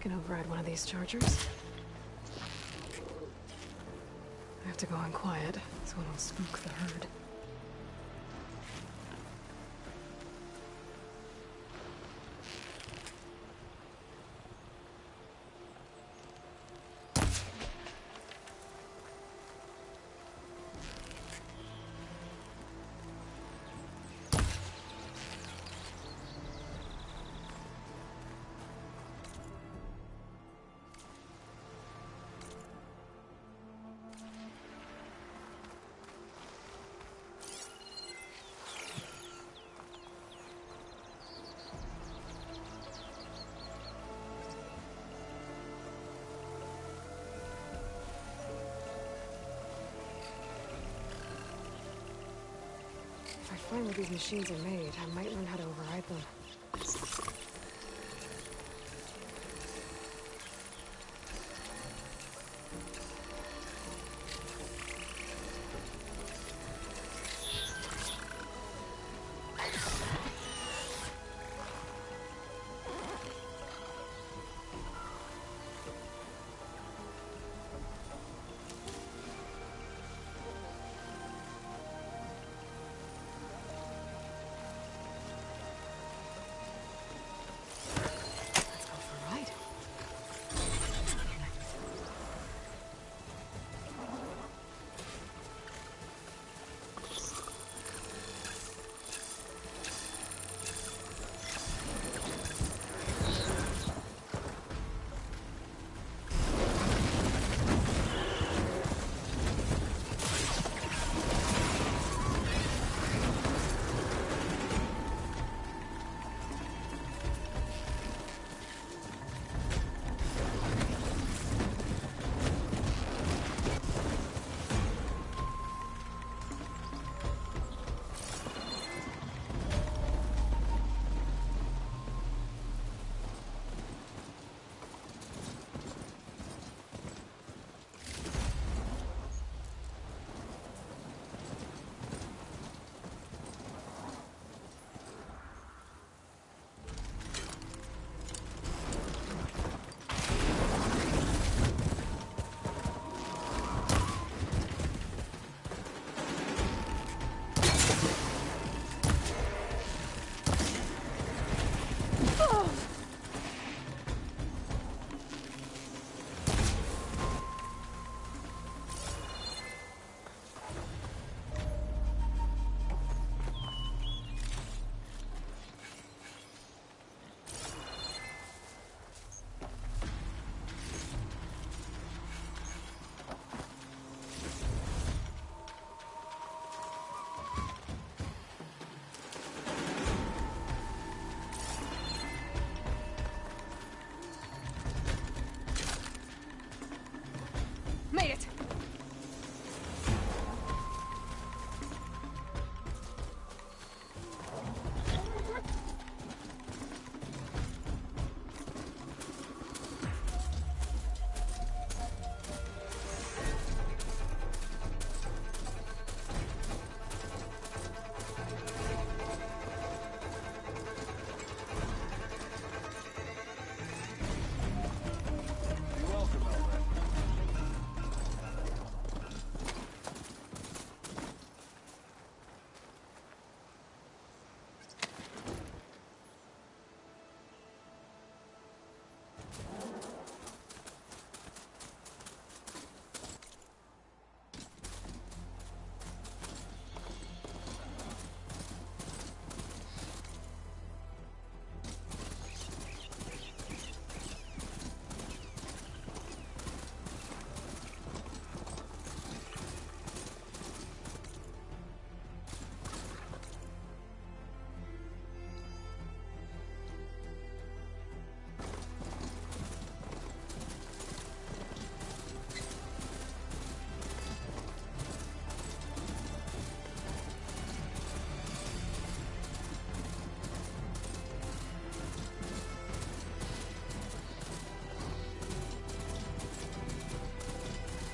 can override one of these chargers. I have to go in quiet, so I don't spook the herd. If I find where these machines are made, I might learn how to override them. Made it!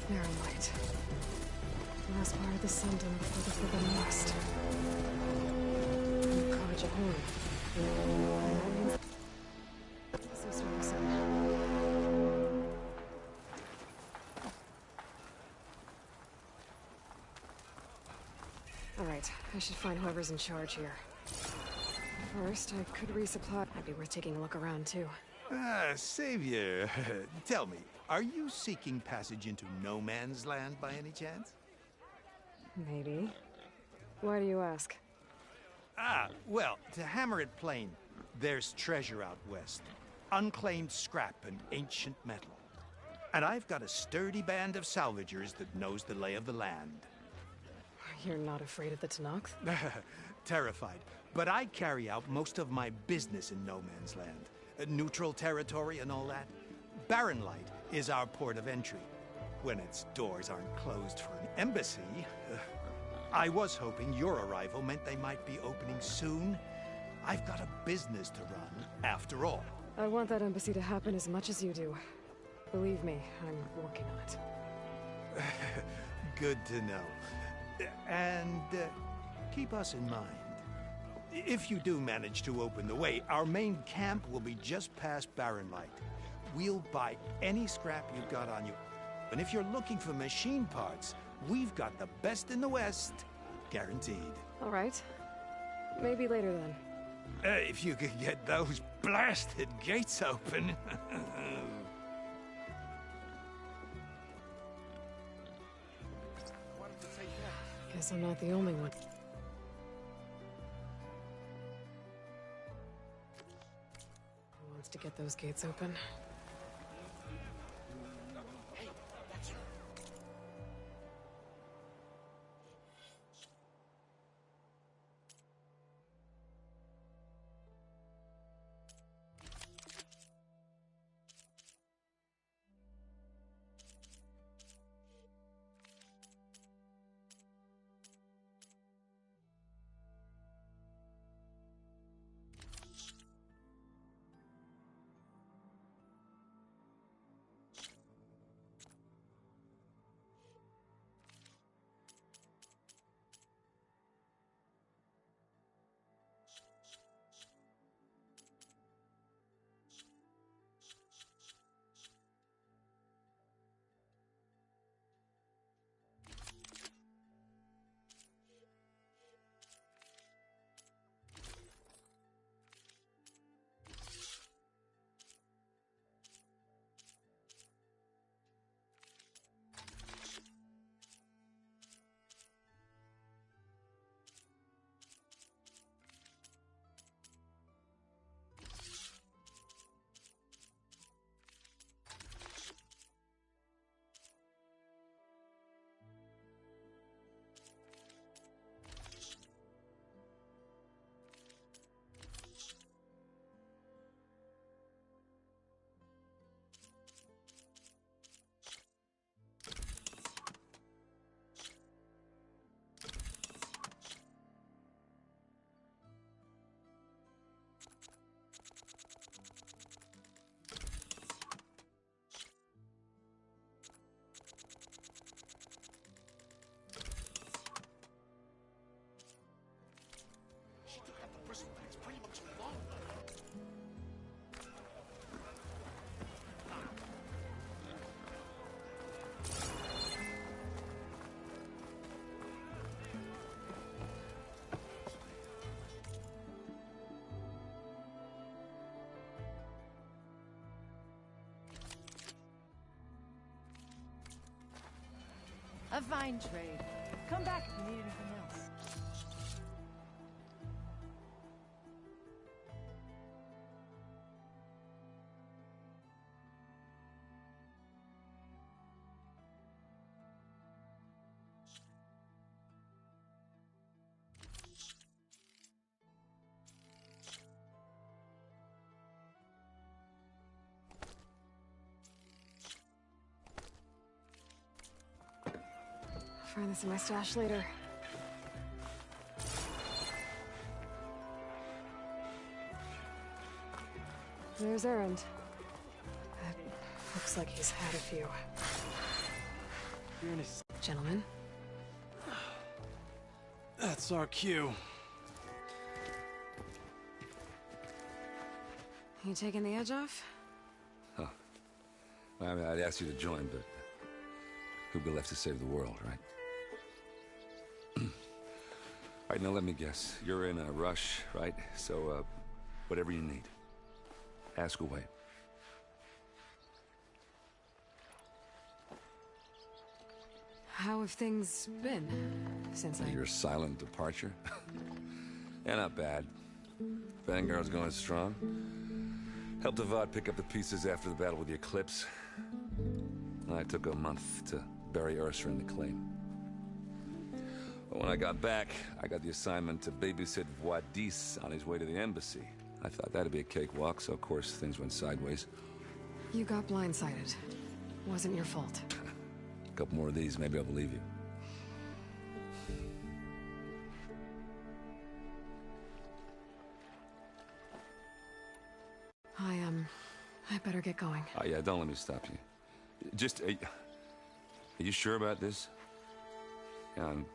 Narrow light. The last part of the sun done before the forbidden west. College at home. That means... I should find whoever's in charge here. First, I could resupply. Might be worth taking a look around, too. Savior, tell me, are you seeking passage into no man's land by any chance? Maybe. Why do you ask? Well, to hammer it plain, there's treasure out west. Unclaimed scrap and ancient metal. And I've got a sturdy band of salvagers that knows the lay of the land. You're not afraid of the Tanakh? Terrified. But I carry out most of my business in no man's land. Neutral territory and all that. Barren Light is our port of entry. When its doors aren't closed for an embassy. I was hoping your arrival meant they might be opening soon. I've got a business to run, after all. I want that embassy to happen as much as you do. Believe me, I'm working on it. Good to know. And keep us in mind. If you do manage to open the way, our main camp will be just past Barren Light. We'll buy any scrap you've got on you. And if you're looking for machine parts, we've got the best in the West. Guaranteed. All right. Maybe later then. If you could get those blasted gates open. Guess I'm not the only one. Who wants to get those gates open? A fine trade. Come back if you need anything else. I'll find this in my stash later. There's Errand. Looks like he's had a few. Gentlemen. That's our cue. You taking the edge off? Huh. Well, I mean, I'd ask you to join, but who'd be left to save the world, right? right, now let me guess. You're in a rush, right? So, whatever you need. Ask away. How have things been since Your silent departure? Yeah, not bad. Vanguard's going strong. Helped Avad pick up the pieces after the battle with the Eclipse. I took a month to bury Ursa in the claim. But when I got back, I got the assignment to babysit Wadis on his way to the embassy. I thought that'd be a cakewalk, so of course things went sideways. You got blindsided. Wasn't your fault. A couple more of these, maybe I'll believe you. I better get going. Oh, yeah, don't let me stop you. Just, are you sure about this? Yeah, I'm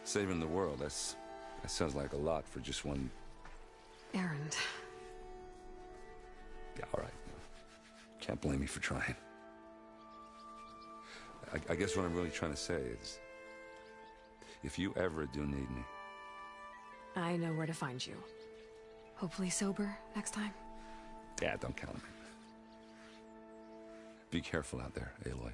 saving the world. That sounds like a lot for just one... Errand. Yeah, all right. Can't blame me for trying. I guess what I'm really trying to say is, if you ever do need me... I know where to find you. Hopefully sober next time. Yeah, don't count on me. Be careful out there, Aloy.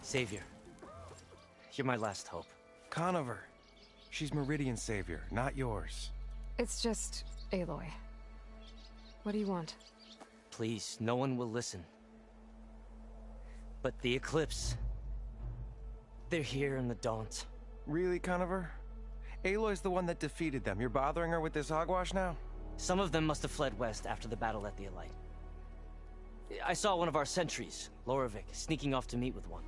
Savior, you're my last hope. Conover. She's Meridian's savior, not yours. It's just Aloy. What do you want? Please, no one will listen. But the Eclipse... they're here in the Daunt. Really, Conover? Aloy's the one that defeated them. You're bothering her with this hogwash now? Some of them must have fled west after the battle at the Elite. I saw one of our sentries, Lorovic, sneaking off to meet with one.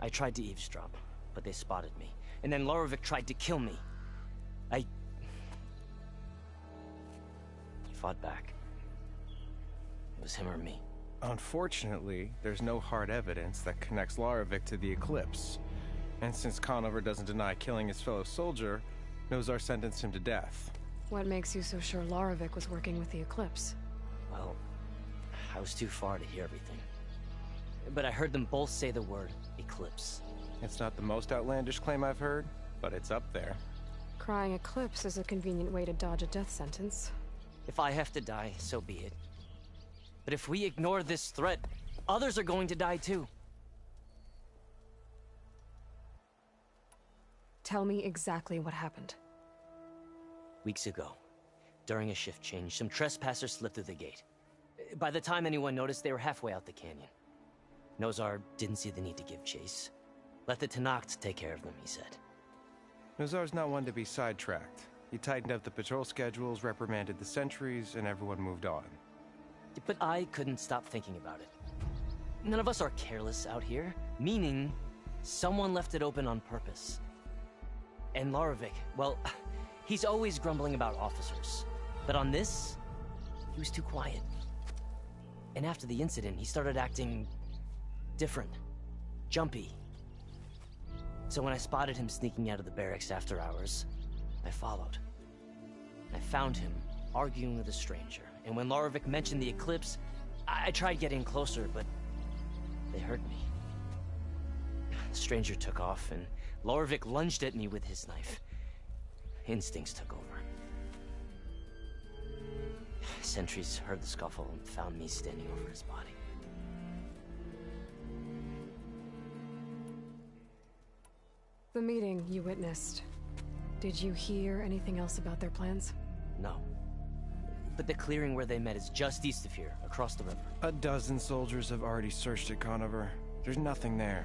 I tried to eavesdrop, but they spotted me. And then Lorovic tried to kill me. I fought back. It was him or me. Unfortunately, there's no hard evidence that connects Lorovic to the Eclipse. And since Conover doesn't deny killing his fellow soldier, Nozar sentenced him to death. What makes you so sure Lorovic was working with the Eclipse? Well, I was too far to hear everything. But I heard them both say the word Eclipse. It's not the most outlandish claim I've heard, but it's up there. Crying Eclipse is a convenient way to dodge a death sentence. If I have to die, so be it. But if we ignore this threat, others are going to die too. Tell me exactly what happened. Weeks ago, during a shift change, some trespassers slipped through the gate. By the time anyone noticed, they were halfway out the canyon. Nozar didn't see the need to give chase. Let the Tenakth take care of them, he said. Nozar's not one to be sidetracked. He tightened up the patrol schedules, reprimanded the sentries, and everyone moved on. But I couldn't stop thinking about it. None of us are careless out here, meaning someone left it open on purpose. And Lorovic, well, he's always grumbling about officers. But on this, he was too quiet. And after the incident, he started acting different, jumpy. So when I spotted him sneaking out of the barracks after hours, I followed. I found him arguing with a stranger, and when Lorovic mentioned the Eclipse, I tried getting closer, but they heard me. The stranger took off, and Lorovic lunged at me with his knife. Instincts took over. Sentries heard the scuffle and found me standing over his body. The meeting you witnessed. Did you hear anything else about their plans? No. But the clearing where they met is just east of here, across the river. A dozen soldiers have already searched it, Conover. There's nothing there.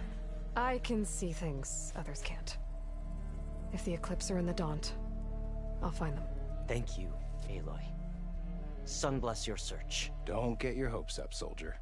I can see things others can't. If the Eclipse are in the Daunt, I'll find them. Thank you, Aloy. Sun bless your search. Don't get your hopes up, soldier.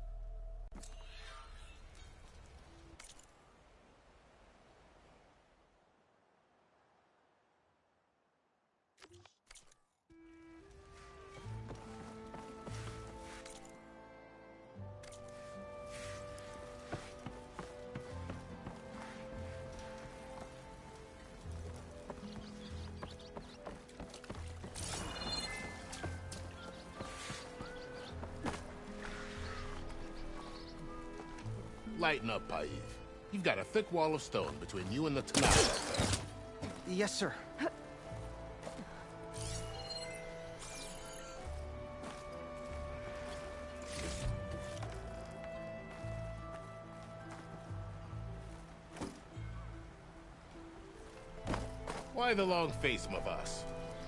Lighten up, Paiv. You've got a thick wall of stone between you and the Tanakh. Yes, sir. Why the long face, my boss?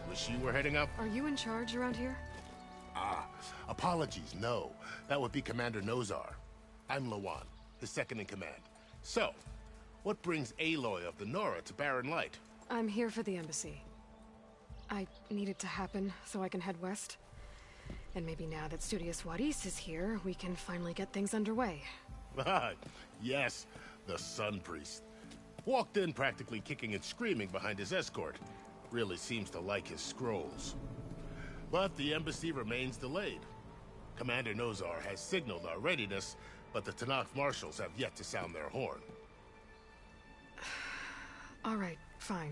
Wish you were heading up? Are you in charge around here? Apologies, no. That would be Commander Nozar. I'm Lawan, his second in command. So, what brings Aloy of the Nora to Barren Light? I'm here for the embassy. I need it to happen so I can head west. And maybe now that Studious Wadis is here, we can finally get things underway. Yes, the Sun Priest. Walked in practically kicking and screaming behind his escort. Really seems to like his scrolls. But the embassy remains delayed. Commander Nozar has signaled our readiness, but the Tanakh marshals have yet to sound their horn. All right, fine.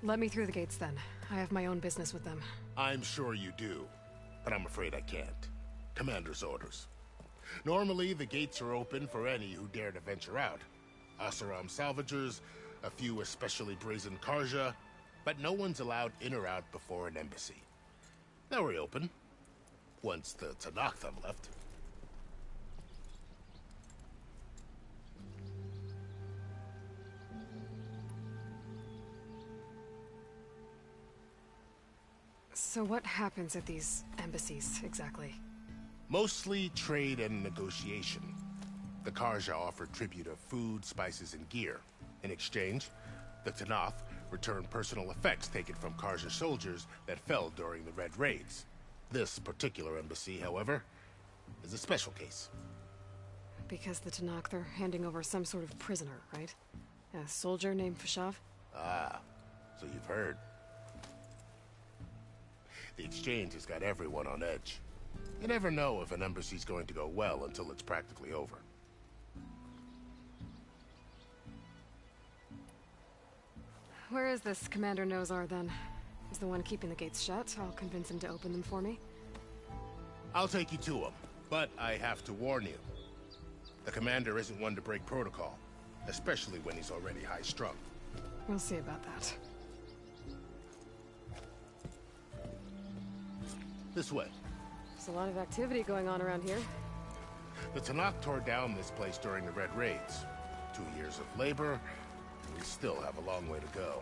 Let me through the gates then. I have my own business with them. I'm sure you do, but I'm afraid I can't. Commander's orders. Normally, the gates are open for any who dare to venture out. Asaram salvagers, a few especially brazen Karja, but no one's allowed in or out before an embassy. They'll reopen, once the Tanakh have left. So what happens at these embassies, exactly? Mostly trade and negotiation. The Karja offer tribute of food, spices, and gear. In exchange, the Tanakh return personal effects taken from Karja soldiers that fell during the Red Raids. This particular embassy, however, is a special case. Because the Tanakh are handing over some sort of prisoner, right? A soldier named Fashav? Ah, so you've heard. The exchange has got everyone on edge. You never know if an embassy's going to go well until it's practically over. Where is this Commander Nozar, then? He's the one keeping the gates shut. I'll convince him to open them for me. I'll take you to him, but I have to warn you. The commander isn't one to break protocol, especially when he's already high-strung. We'll see about that. This way. There's a lot of activity going on around here. The Tanakh tore down this place during the Red Raids. 2 years of labor, and we still have a long way to go.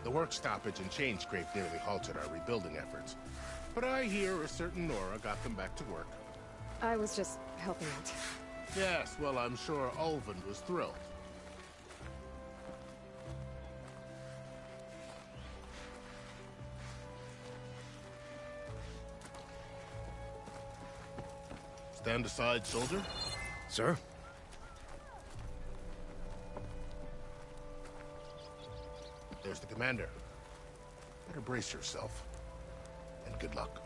The work stoppage and chain scrape nearly halted our rebuilding efforts. But I hear a certain Nora got them back to work. I was just helping out. Yes, well, I'm sure Ulvund was thrilled. Stand aside, soldier. Sir? There's the commander. Better brace yourself. And good luck.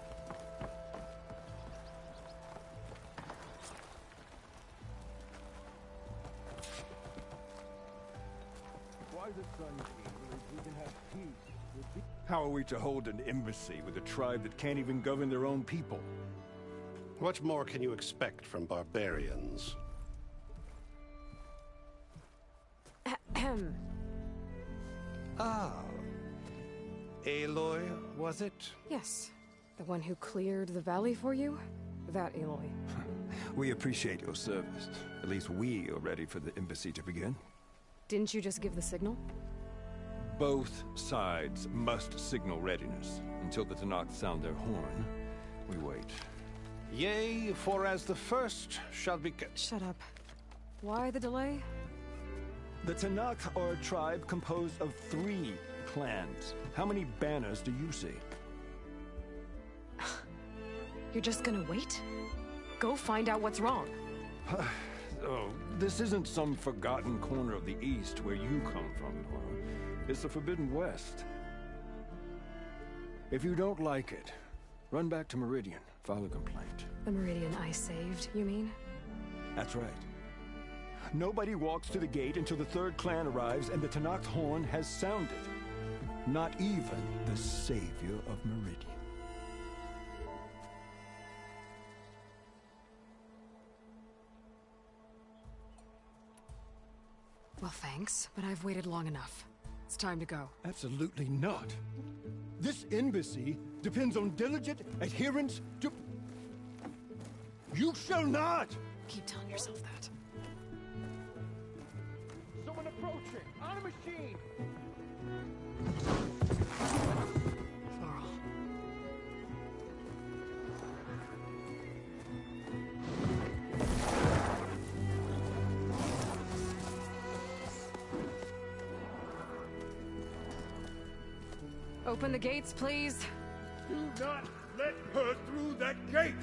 How are we to hold an embassy with a tribe that can't even govern their own people? What more can you expect from barbarians? Ahem. Ah. Aloy, was it? Yes. The one who cleared the valley for you? That Aloy. We appreciate your service. At least we are ready for the embassy to begin. Didn't you just give the signal? Both sides must signal readiness. Until the Tanakh sound their horn, we wait. Yea, for as the first shall be... Shut up. Why the delay? The Tanakh are a tribe composed of 3 clans. How many banners do you see? You're just gonna wait? Go find out what's wrong. Oh, this isn't some forgotten corner of the East where you come from, Nora. It's the Forbidden West. If you don't like it, run back to Meridian, file a complaint. The Meridian I saved, you mean? That's right. Nobody walks to the gate until the 3rd clan arrives and the Tanakh's horn has sounded. Not even the savior of Meridian. Well, thanks, but I've waited long enough. It's time to go. Absolutely not. This embassy depends on diligent adherence to... You shall not! Keep telling yourself that. Someone approaching! On a machine! Laurel. Open the gates, please. Do not let her through that gate!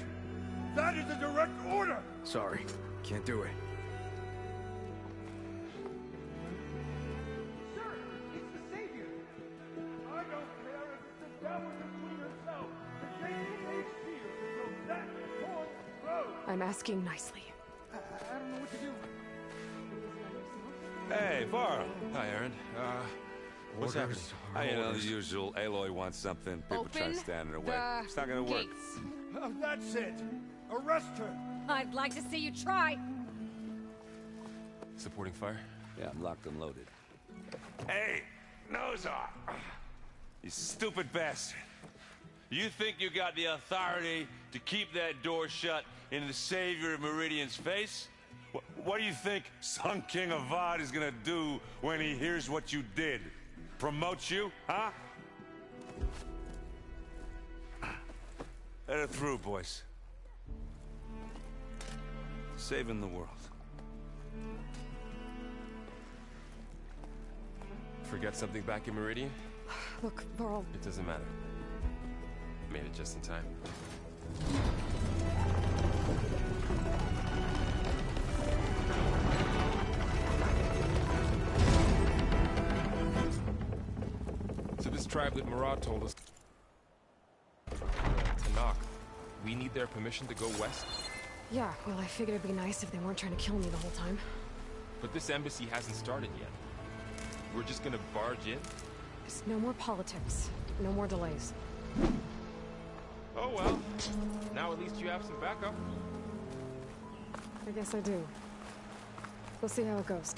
That is a direct order! Sorry, can't do it. Sir, it's the Savior! I don't care if it's the devil the Queen herself! The gate is sealed, so that won't close! I'm asking nicely. I don't know what to do. Hey, Varl. Hi, Aaron. What's happening? Orders. You know, the usual. Aloy wants something. People trying to stand in her way. It's not gonna work. That's it! Arrest her! I'd like to see you try. Supporting fire? Yeah, I'm locked and loaded. Hey, nose off! You stupid bastard. You think you got the authority to keep that door shut in the Savior of Meridian's face? What do you think Sun King Avad is gonna do when he hears what you did? Promote you, huh? Let her through, boys. Saving the world. Forget something back in Meridian? Look, Laurel. It doesn't matter. Made it just in time. So this tribe that Murad told us to knock, we need their permission to go west? Yeah, well, I figured it'd be nice if they weren't trying to kill me the whole time. But this embassy hasn't started yet. We're just gonna barge in? Just no more politics. No more delays. Oh well. Now at least you have some backup. I guess I do. We'll see how it goes.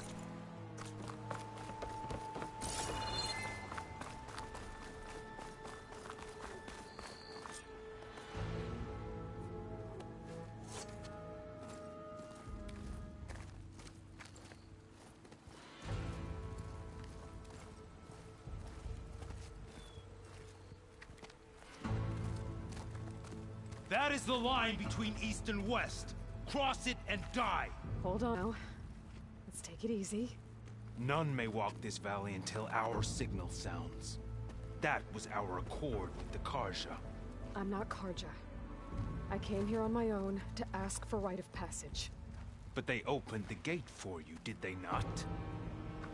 That is the line between East and West. Cross it and die. Hold on now. Let's take it easy. None may walk this valley until our signal sounds. That was our accord with the Karja. I'm not Karja. I came here on my own to ask for rite of passage. But they opened the gate for you, did they not?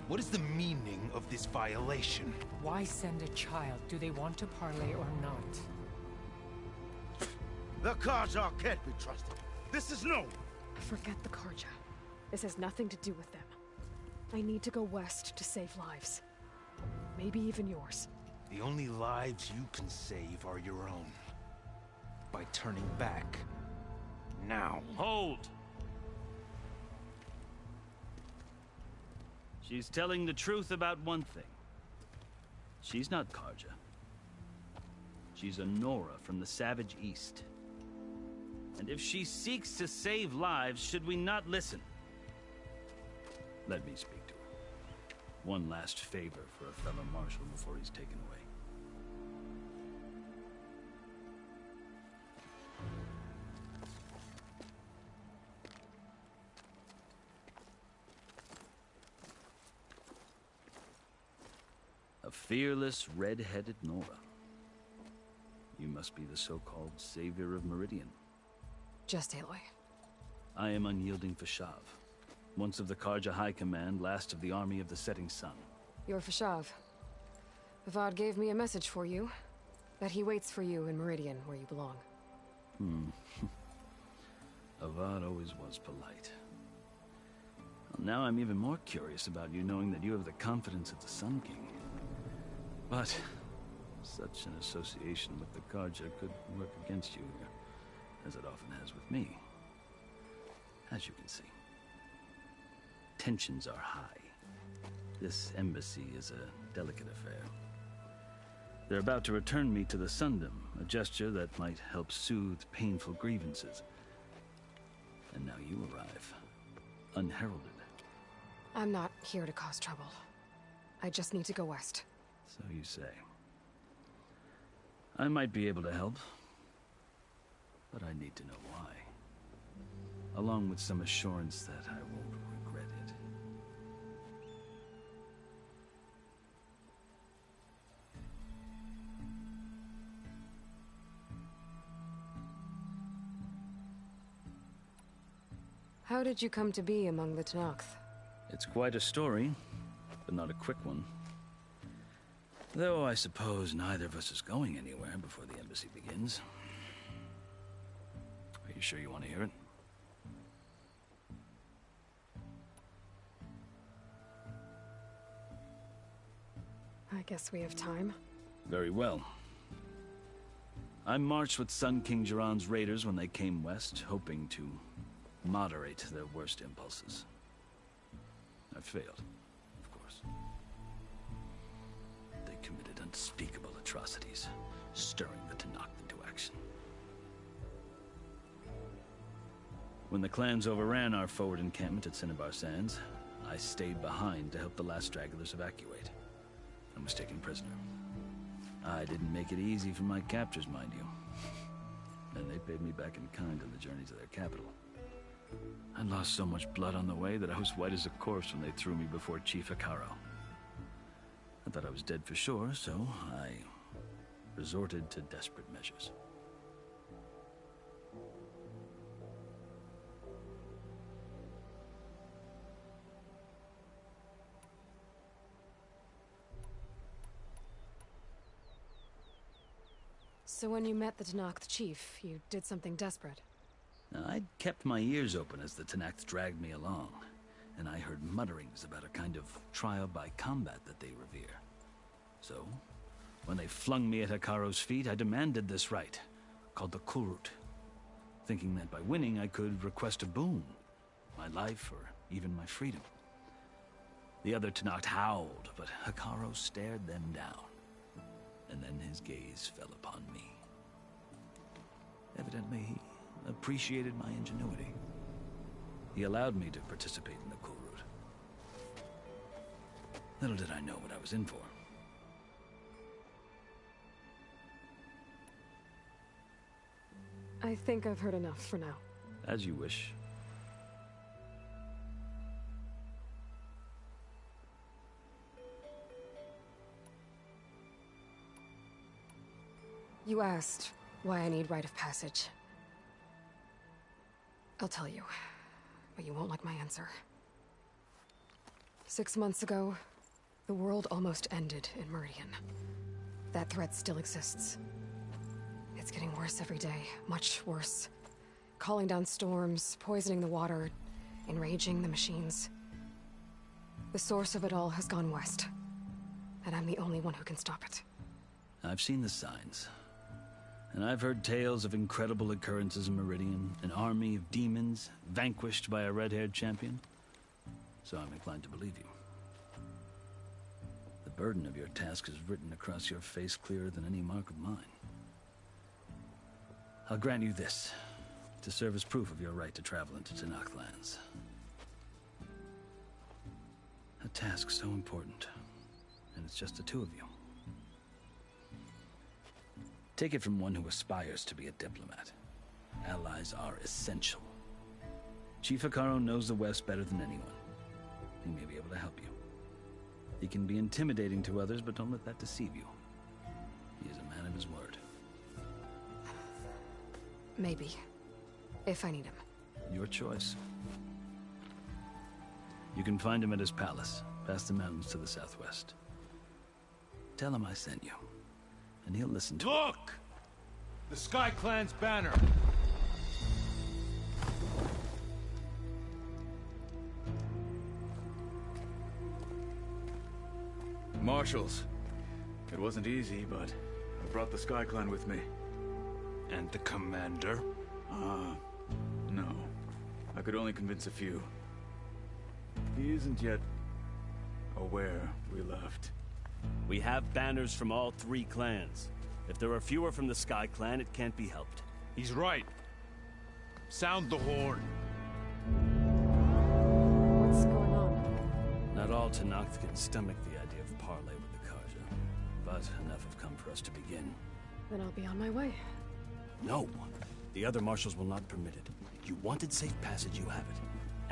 What is the meaning of this violation? Why send a child? Do they want to parley or not? The Karja can't be trusted. This is no. Forget the Karja. This has nothing to do with them. I need to go west to save lives. Maybe even yours. The only lives you can save are your own. By turning back. Now. Hold! She's telling the truth about one thing. She's not Karja. She's a Nora from the Savage East. And if she seeks to save lives, should we not listen? Let me speak to her. One last favor for a fellow marshal before he's taken away. A fearless, red-headed Nora. You must be the so-called Savior of Meridian. Just Aloy. I am unyielding Fashav. Once of the Karja High Command, last of the Army of the Setting Sun. You're Fashav. Avad gave me a message for you. That he waits for you in Meridian, where you belong. Avad always was polite. Well, now I'm even more curious about you, knowing that you have the confidence of the Sun King. But such an association with the Karja could work against you here, as it often has with me. As you can see, tensions are high. This embassy is a delicate affair. They're about to return me to the Sundom, a gesture that might help soothe painful grievances. And now you arrive, unheralded. I'm not here to cause trouble. I just need to go west. So you say. I might be able to help, but I need to know why. Along with some assurance that I won't regret it. How did you come to be among the Tenakth? It's quite a story, but not a quick one. Though I suppose neither of us is going anywhere before the embassy begins. Are you sure you want to hear it? I guess we have time. Very well. I marched with Sun King Jiran's raiders when they came west, hoping to moderate their worst impulses. I failed, of course. They committed unspeakable atrocities, stirring the Tenakth into action. When the clans overran our forward encampment at Cinnabar Sands, I stayed behind to help the last stragglers evacuate, and was taken prisoner. I didn't make it easy for my captors, mind you. And they paid me back in kind on the journey to their capital. I lost so much blood on the way that I was white as a corpse when they threw me before Chief Hikaro. I thought I was dead for sure, so I resorted to desperate measures. So when you met the Tenakth chief, you did something desperate. I'd kept my ears open as the Tenakth dragged me along, and I heard mutterings about a kind of trial by combat that they revere. So, when they flung me at Hikaro's feet, I demanded this right, called the Kulrut, thinking that by winning I could request a boon, my life or even my freedom. The other Tenakth howled, but Hikaro stared them down, and then his gaze fell upon me. Evidently, he appreciated my ingenuity. He allowed me to participate in the Kulrut. Little did I know what I was in for. I think I've heard enough for now. As you wish. You asked why I need rite of passage. I'll tell you, but you won't like my answer. 6 months ago, the world almost ended in Meridian. That threat still exists. It's getting worse every day, much worse. Calling down storms, poisoning the water, enraging the machines. The source of it all has gone west, and I'm the only one who can stop it. I've seen the signs. And I've heard tales of incredible occurrences in Meridian, an army of demons vanquished by a red-haired champion. So I'm inclined to believe you. The burden of your task is written across your face clearer than any mark of mine. I'll grant you this, to serve as proof of your right to travel into Tenakth lands. A task so important, and it's just the two of you. Take it from one who aspires to be a diplomat. Allies are essential. Chief Hikaro knows the West better than anyone. He may be able to help you. He can be intimidating to others, but don't let that deceive you. He is a man of his word. Maybe. If I need him. Your choice. You can find him at his palace, past the mountains to the southwest. Tell him I sent you, and he'll listen to Look! The Sky Clan's banner! Marshals. It wasn't easy, but I brought the Sky Clan with me. And the commander? No. I could only convince a few. He isn't yet where we left. We have banners from all 3 clans. If there are fewer from the Sky Clan, it can't be helped. He's right. Sound the horn. What's going on? Not all Tenakth can stomach the idea of parley with the Karja, but enough have come for us to begin. Then I'll be on my way. No! The other marshals will not permit it. You wanted safe passage, you have it.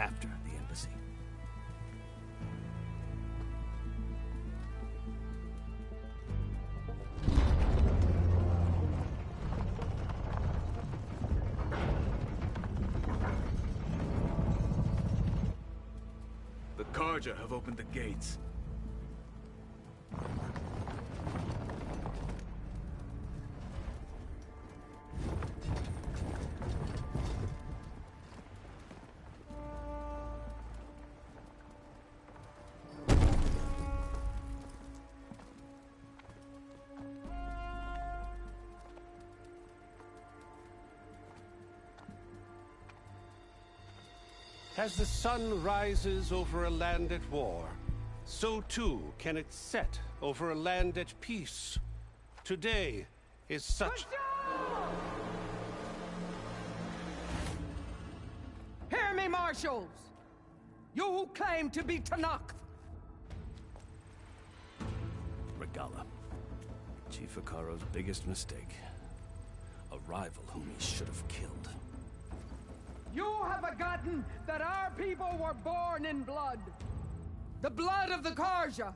After the embassy. The Karja have opened the gates. As the sun rises over a land at war, so too can it set over a land at peace. Today is such... Hear me, marshals! You who claim to be Tenakth! Regala. Chief Akaro's biggest mistake. A rival whom he should have killed. You have forgotten that our people were born in blood. The blood of the Karja.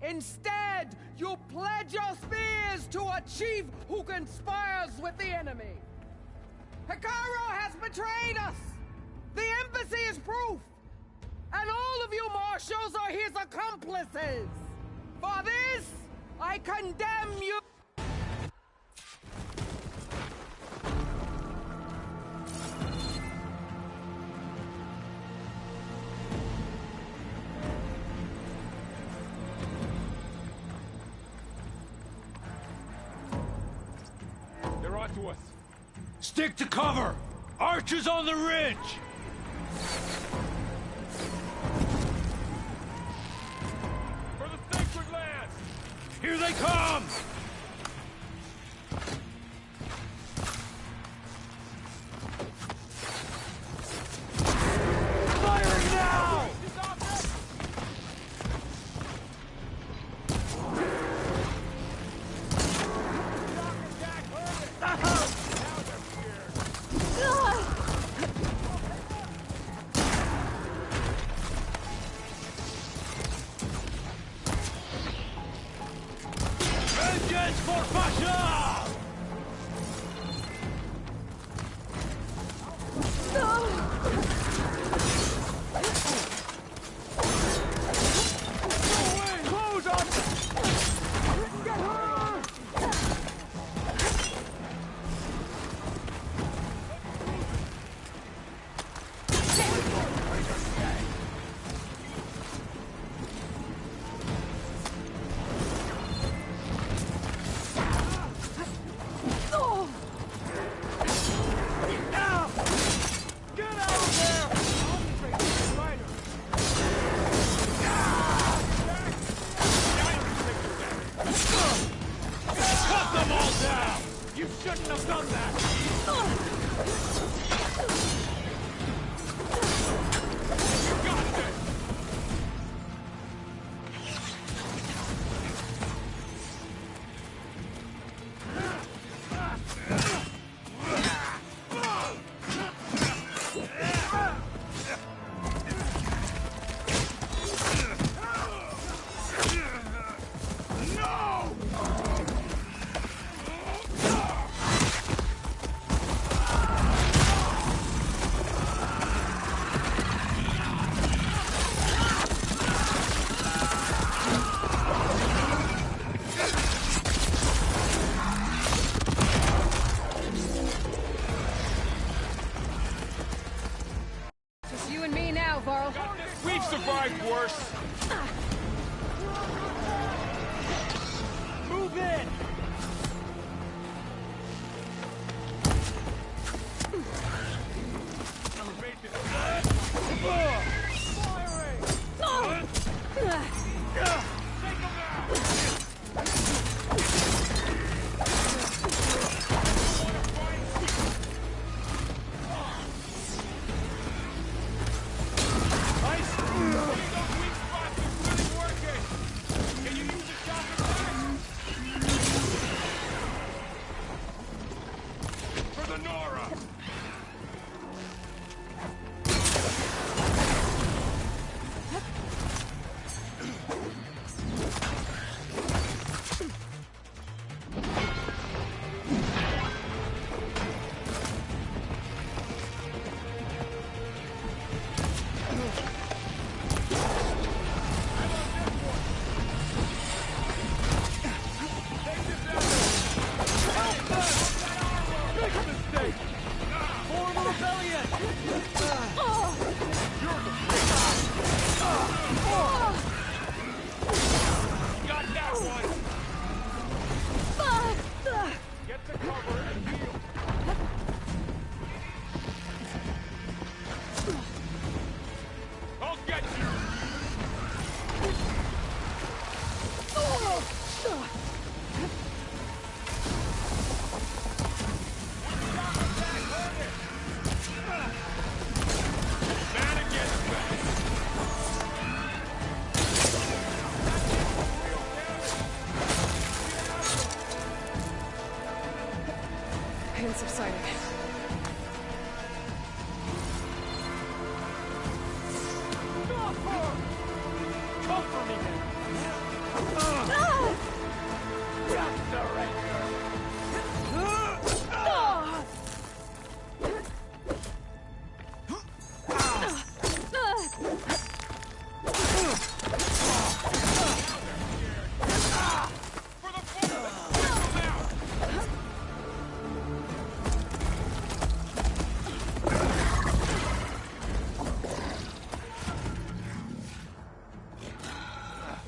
Instead, you pledge your spears to a chief who conspires with the enemy. Akaro has betrayed us. The embassy is proof. And all of you marshals are his accomplices. For this, I condemn you. They're onto us. Stick to cover! Archers on the ridge! For the sacred land! Here they come! Firing now! Vengeance for Pasha! Close up! Get her! Cut them all down! You shouldn't have done that! You got this! Just you and me now, Varl. We've survived worse! Move in! Firing! pain subsided. Come for me, man.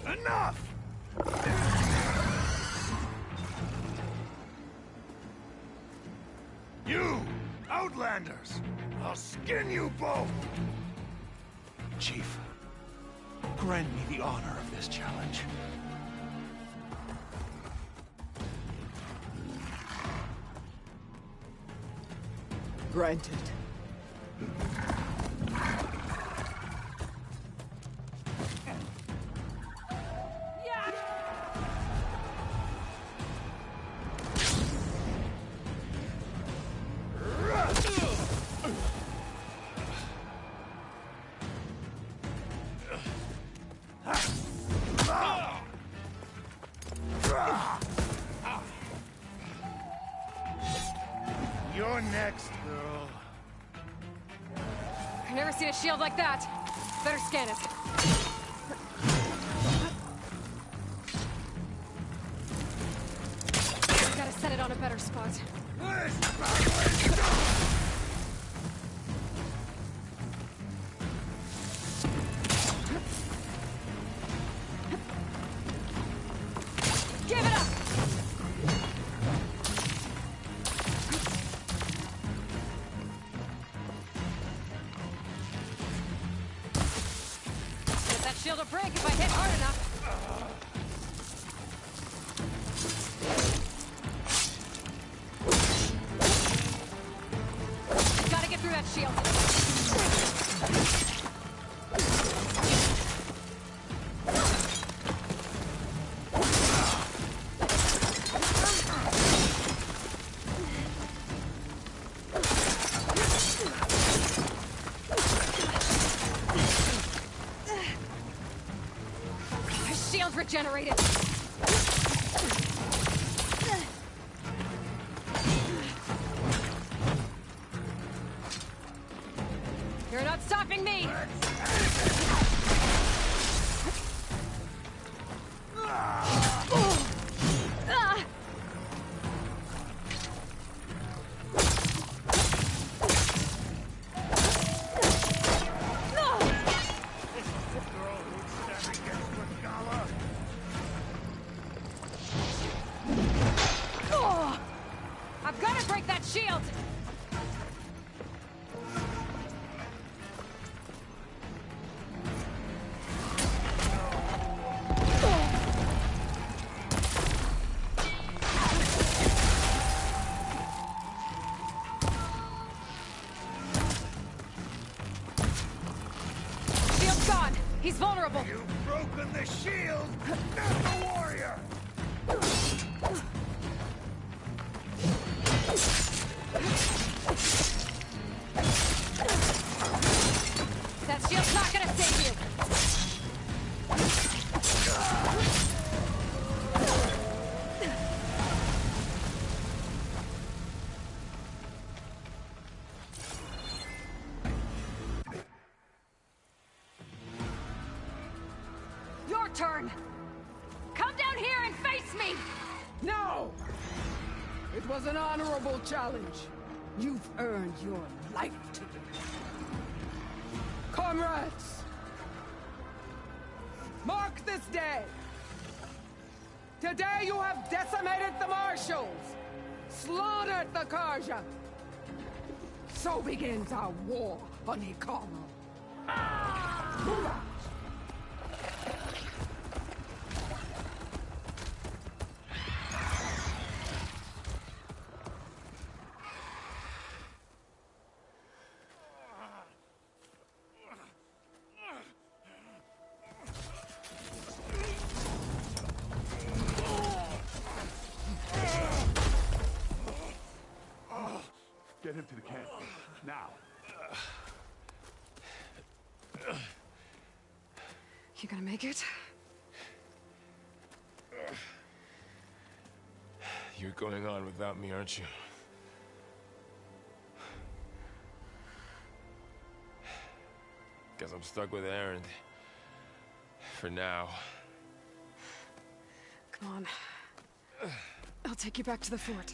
Enough! You, Outlanders! I'll skin you both! Chief, grant me the honor of this challenge. Granted. You're next, girl. I've never seen a shield like that. Better scan it. Gotta set it on a better spot. Give it up! Get that shield will break if I hit hard enough. Gotta get through that shield. My shield regenerated. You're not stopping me! Ah! Oh! I've got to break that shield! Shield's gone! He's vulnerable! You've broken the shield, not the warrior! That shield's not gonna save you! Your turn! Come down here and face me! No! It was an honorable challenge. You've earned your life today. Comrades! Mark this day! Today you have decimated the Marshals! Slaughtered the Karja! So begins our war on Hikaru. Move out! Get him to the camp. Now. You gonna make it? You're going on without me, aren't you? Guess I'm stuck with Aaron. For now. Come on. I'll take you back to the fort.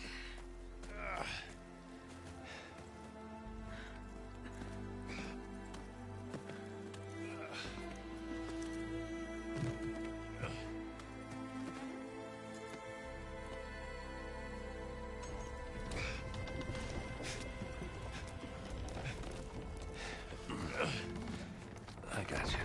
I got you.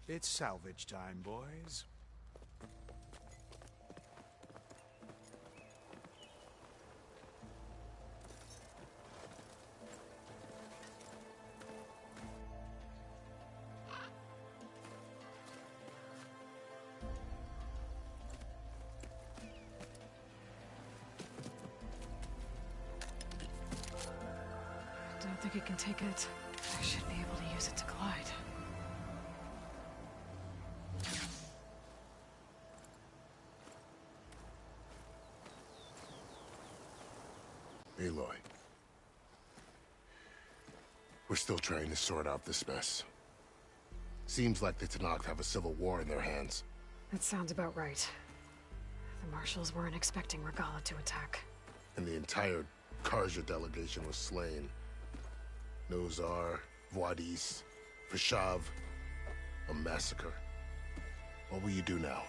It's salvage time, boys. I don't think it can take it. I should be able to use it to glide. Aloy. We're still trying to sort out this mess. Seems like the Tenakth have a civil war in their hands. That sounds about right. The marshals weren't expecting Regala to attack. And the entire Karja delegation was slain. Nozar, Voidis, Vashav. A massacre. What will you do now?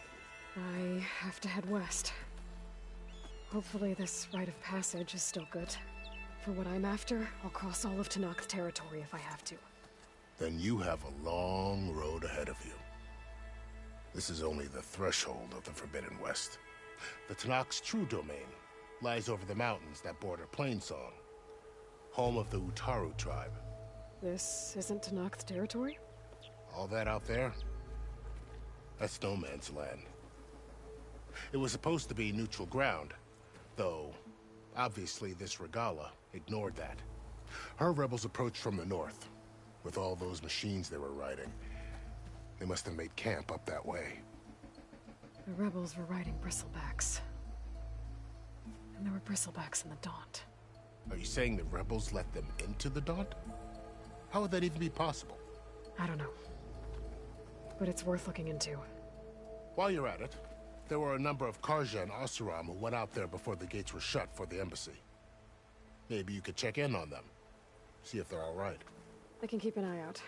I have to head west. Hopefully this rite of passage is still good. For what I'm after, I'll cross all of Tenakth territory if I have to. Then you have a long road ahead of you. This is only the threshold of the Forbidden West. The Tenakth's true domain lies over the mountains that border Plainsong, home of the Utaru tribe. This isn't Tenakth territory? All that out there? That's no man's land. It was supposed to be neutral ground, though obviously this Regala ignored that. Her rebels approached from the north, with all those machines they were riding. They must have made camp up that way. The rebels were riding bristlebacks. And there were bristlebacks in the Daunt. Are you saying the rebels let them into the Daunt? How would that even be possible? I don't know. But it's worth looking into. While you're at it, there were a number of Karja and Oseram who went out there before the gates were shut for the embassy. Maybe you could check in on them. See if they're all right. I can keep an eye out.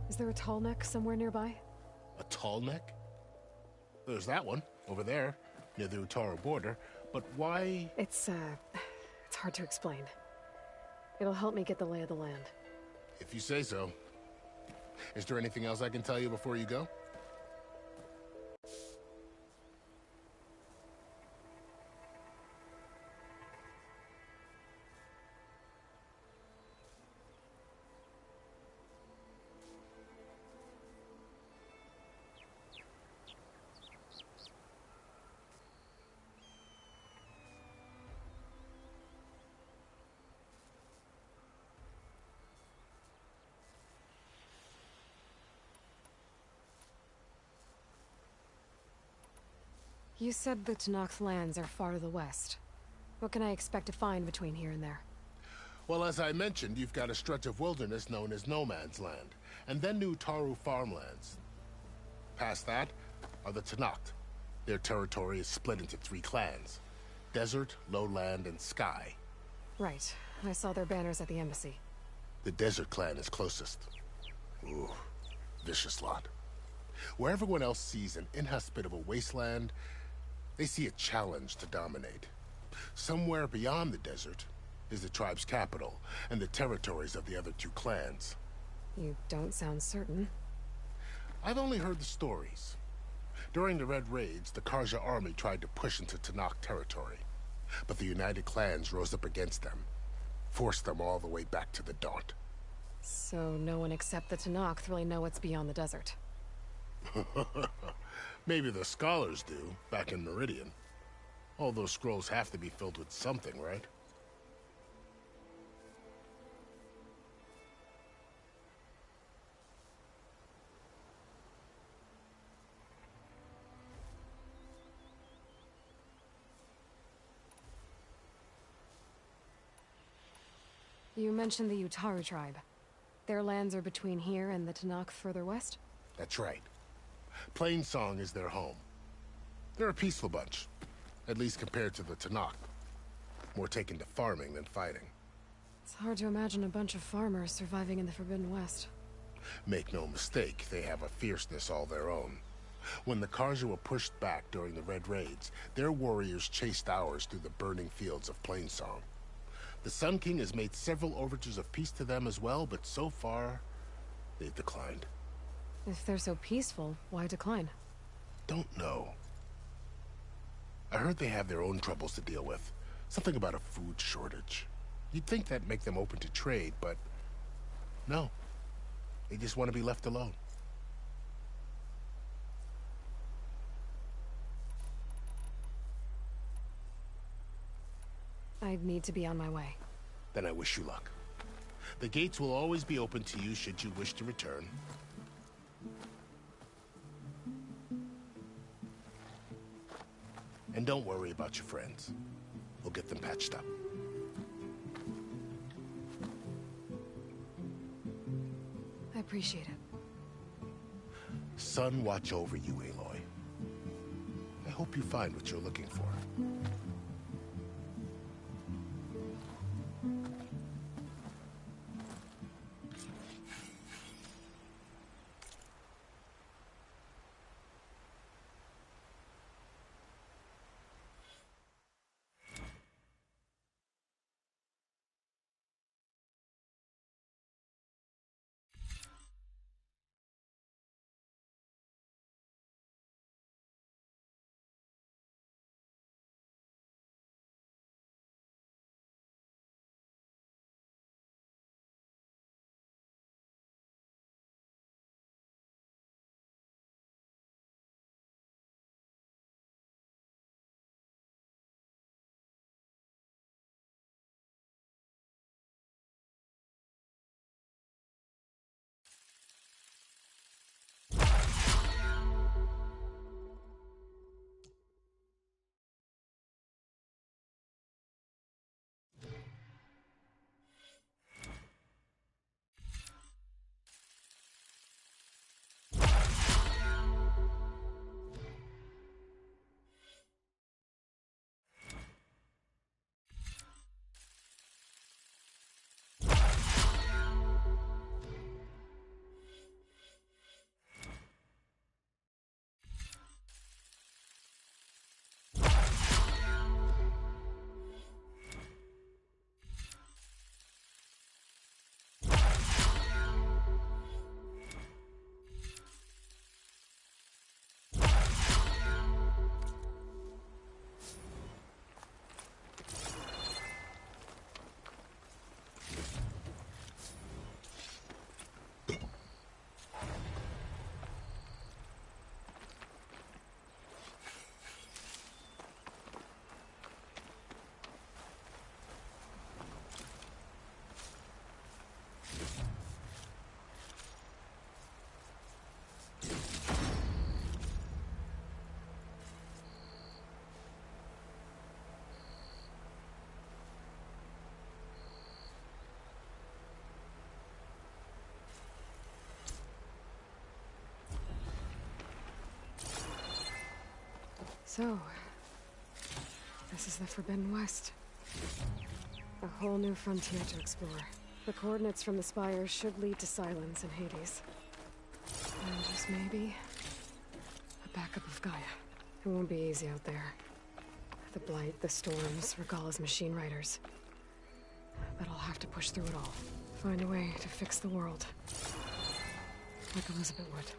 Is there a tall neck somewhere nearby? A tall neck? There's that one, over there, near the Utaru border. But why? It's hard to explain. It'll help me get the lay of the land. If you say so. Is there anything else I can tell you before you go? You said the Tenakth lands are far to the west. What can I expect to find between here and there? Well, as I mentioned, you've got a stretch of wilderness known as No Man's Land, and then new Utaru farmlands. Past that are the Tenakth. Their territory is split into 3 clans: Desert, Lowland, and Sky. Right. I saw their banners at the embassy. The Desert clan is closest. Ooh, vicious lot. Where everyone else sees an inhospitable wasteland, they see a challenge to dominate. Somewhere beyond the desert is the tribe's capital and the territories of the other 2 clans. You don't sound certain. I've only heard the stories. During the Red Raids, the Karja army tried to push into Tanakh territory, but the United Clans rose up against them, forced them all the way back to the Daunt. So no one except the Tanakh really know what's beyond the desert. Maybe the scholars do, back in Meridian. All those scrolls have to be filled with something, right? You mentioned the Utaru tribe. Their lands are between here and the Tanakh further west? That's right. Plainsong is their home. They're a peaceful bunch, at least compared to the Tanakh. More taken to farming than fighting. It's hard to imagine a bunch of farmers surviving in the Forbidden West. Make no mistake, they have a fierceness all their own. When the Karja were pushed back during the Red Raids, their warriors chased ours through the burning fields of Plainsong. The Sun King has made several overtures of peace to them as well, but so far, they've declined. If they're so peaceful, why decline? Don't know. I heard they have their own troubles to deal with. Something about a food shortage. You'd think that'd make them open to trade, but no. They just want to be left alone. I'd need to be on my way. Then I wish you luck. The gates will always be open to you should you wish to return. And don't worry about your friends. We'll get them patched up. I appreciate it. Sun watch over you, Aloy. I hope you find what you're looking for. So, this is the Forbidden West. A whole new frontier to explore. The coordinates from the spires should lead to Silence and Hades. And just maybe, a backup of Gaia. It won't be easy out there. The Blight, the Storms, Regalla's machine riders. But I'll have to push through it all. Find a way to fix the world. Like Elizabeth would.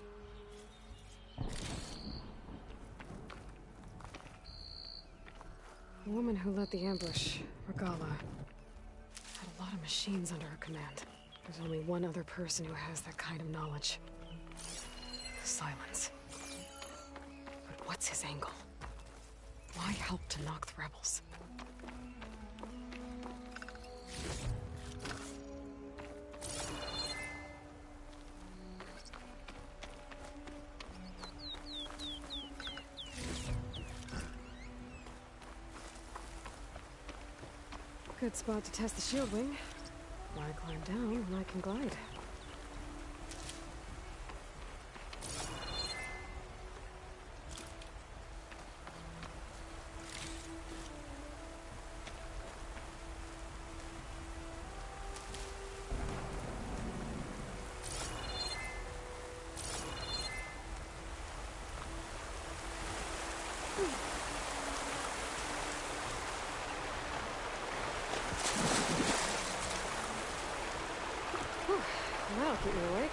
The woman who led the ambush, Regala, had a lot of machines under her command. There's only one other person who has that kind of knowledge. Silence. But what's his angle? Why help to knock the rebels? Good spot to test the shield wing. Why climb down when I can glide? That'll keep me awake.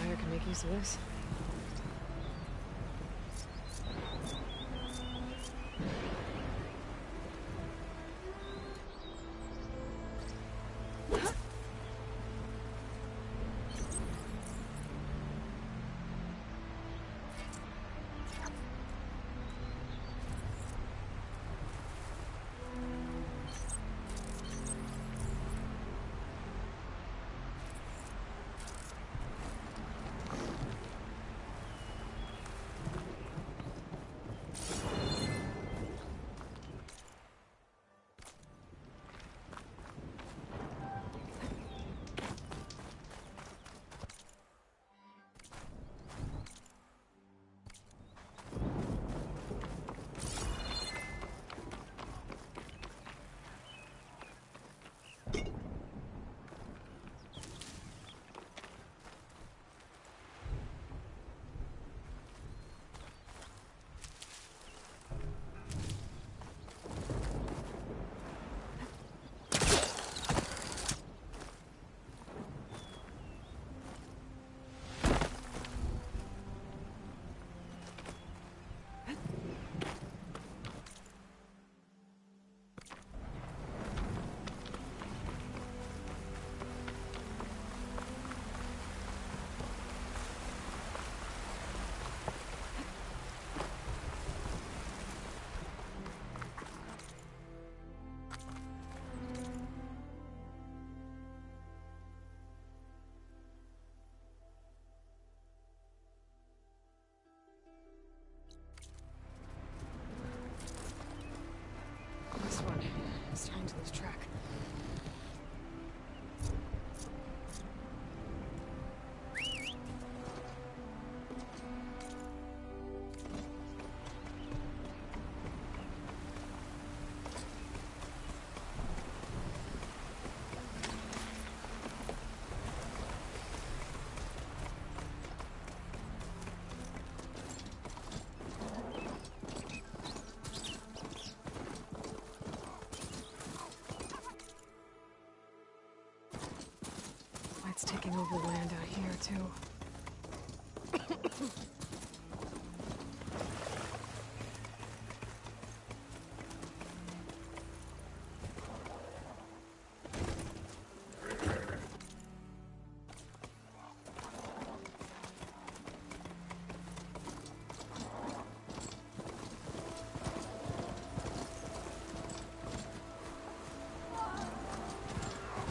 Dyer can make use of this. This one. It's time to lose track. taking over the land out here, too.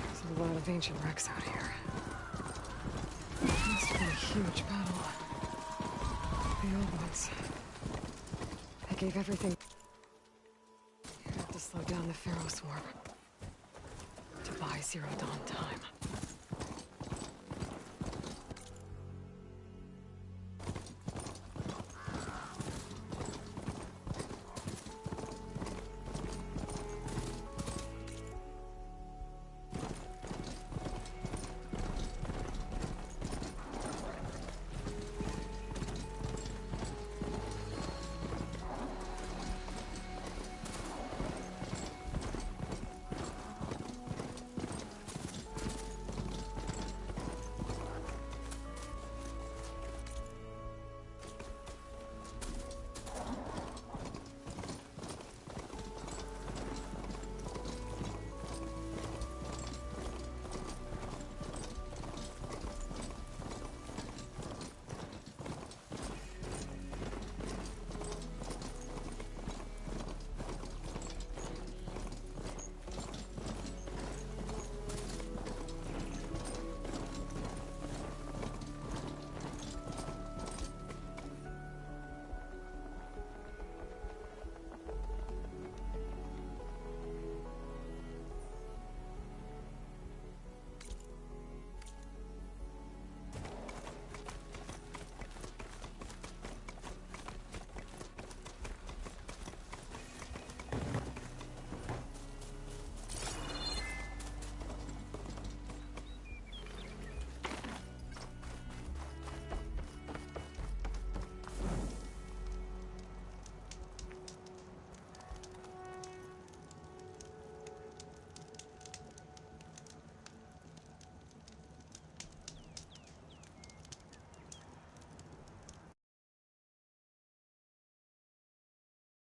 There's a lot of ancient wrecks out here. Must have been a huge battle. The old ones. They gave everything. You have to slow down the Pharaoh swarm. To buy Zero Dawn time.